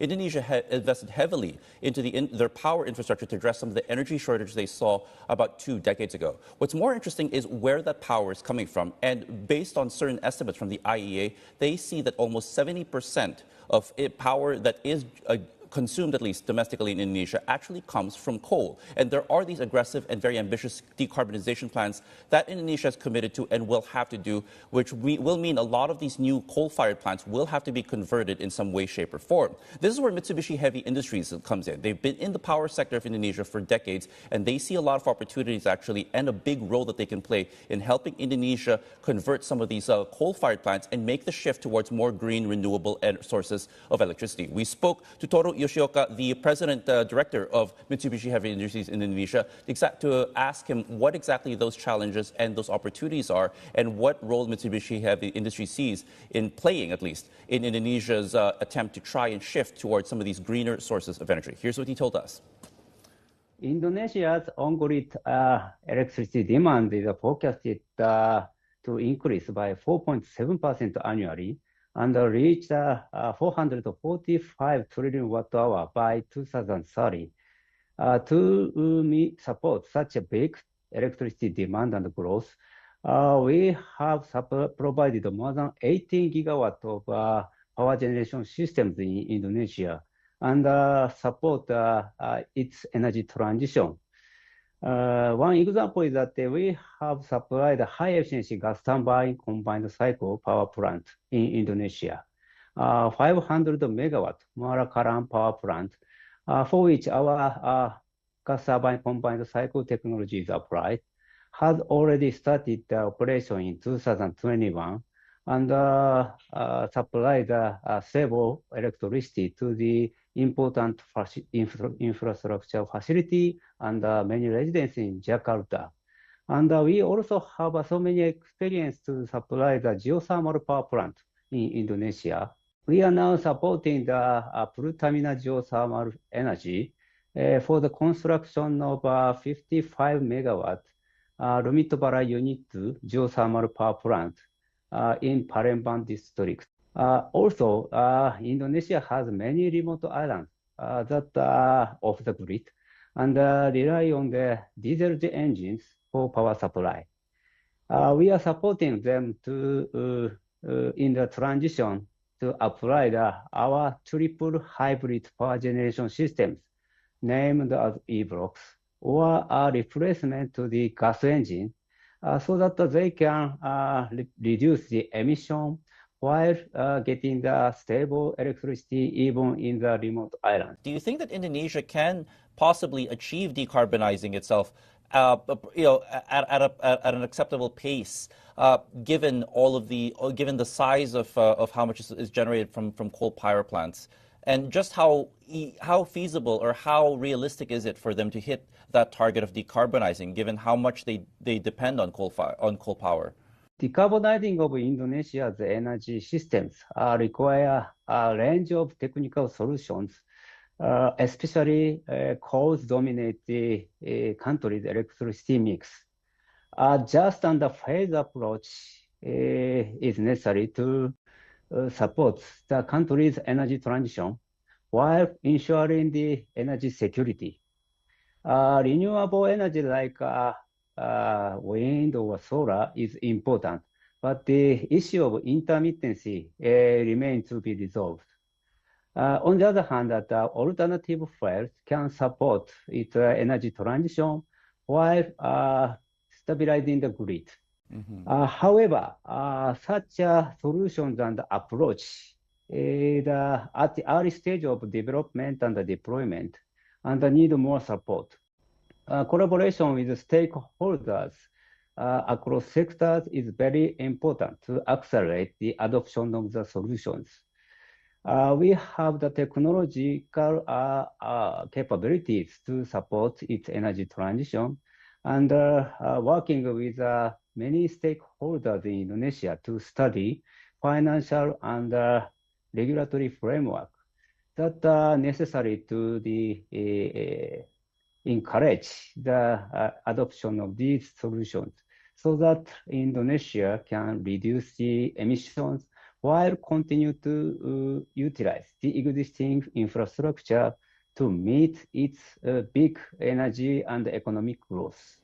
Indonesia invested heavily into their power infrastructure to address some of the energy shortage they saw about 2 decades ago. What's more interesting is where that power is coming from. And based on certain estimates from the IEA, they see that almost 70% of power that is consumed, at least domestically in Indonesia, actually comes from coal. And there are these aggressive and very ambitious decarbonization plans that Indonesia has committed to and will have to do, which will mean a lot of these new coal-fired plants will have to be converted in some way, shape, or form. This is where Mitsubishi Heavy Industries comes in. They've been in the power sector of Indonesia for decades, and they see a lot of opportunities, actually, and a big role that they can play in helping Indonesia convert some of these coal-fired plants and make the shift towards more green, renewable sources of electricity. We spoke to Toru Yoshioka, the president director of Mitsubishi Heavy Industries in Indonesia, to ask him what exactly those challenges and those opportunities are, and what role Mitsubishi Heavy Industries sees in playing, at least, in Indonesia's attempt to try and shift towards some of these greener sources of energy. Here's what he told us. Indonesia's on-grid electricity demand is forecasted to increase by 4.7% annually and reach 445 trillion watt-hour by 2030. To support such a big electricity demand and growth, we have provided more than 18 gigawatts of power generation systems in Indonesia and support its energy transition. One example is that we have supplied a high-efficiency gas turbine combined cycle power plant in Indonesia, 500 megawatt Muara power plant, for which our gas turbine combined cycle technology is applied, has already started operation in 2021 and supplied stable electricity to the important infrastructure facility and many residents in Jakarta. And we also have so many experience to supply the geothermal power plant in Indonesia. We are now supporting the Pertamina geothermal energy for the construction of 55 megawatt Lumitbara Unit 2 geothermal power plant in Palembang district. Also, Indonesia has many remote islands that are off the grid and rely on the diesel engines for power supply. We are supporting them to in the transition to apply our triple hybrid power generation systems, named as E-blocks, or a replacement to the gas engine, so that they can reduce the emission while getting the stable electricity even in the remote island. Do you think that Indonesia can possibly achieve decarbonizing itself at an acceptable pace, given given the size of how much is generated from coal power plants, and just how feasible or how realistic is it for them to hit that target of decarbonizing, given how much they depend on coal power? Decarbonizing of Indonesia's energy systems require a range of technical solutions, especially coals dominate the country's electricity mix. Just and phased approach is necessary to support the country's energy transition while ensuring the energy security. Renewable energy like wind or solar is important, but the issue of intermittency remains to be resolved. On the other hand, that alternative fuels can support its energy transition while stabilizing the grid. Mm-hmm. However, such solutions and approach is at the early stage of development and deployment and need more support. Collaboration with stakeholders across sectors is very important to accelerate the adoption of the solutions. We have the technological capabilities to support its energy transition and working with many stakeholders in Indonesia to study financial and regulatory framework that are necessary to encourage the adoption of these solutions so that Indonesia can reduce the emissions while continue to utilize the existing infrastructure to meet its big energy and economic growth.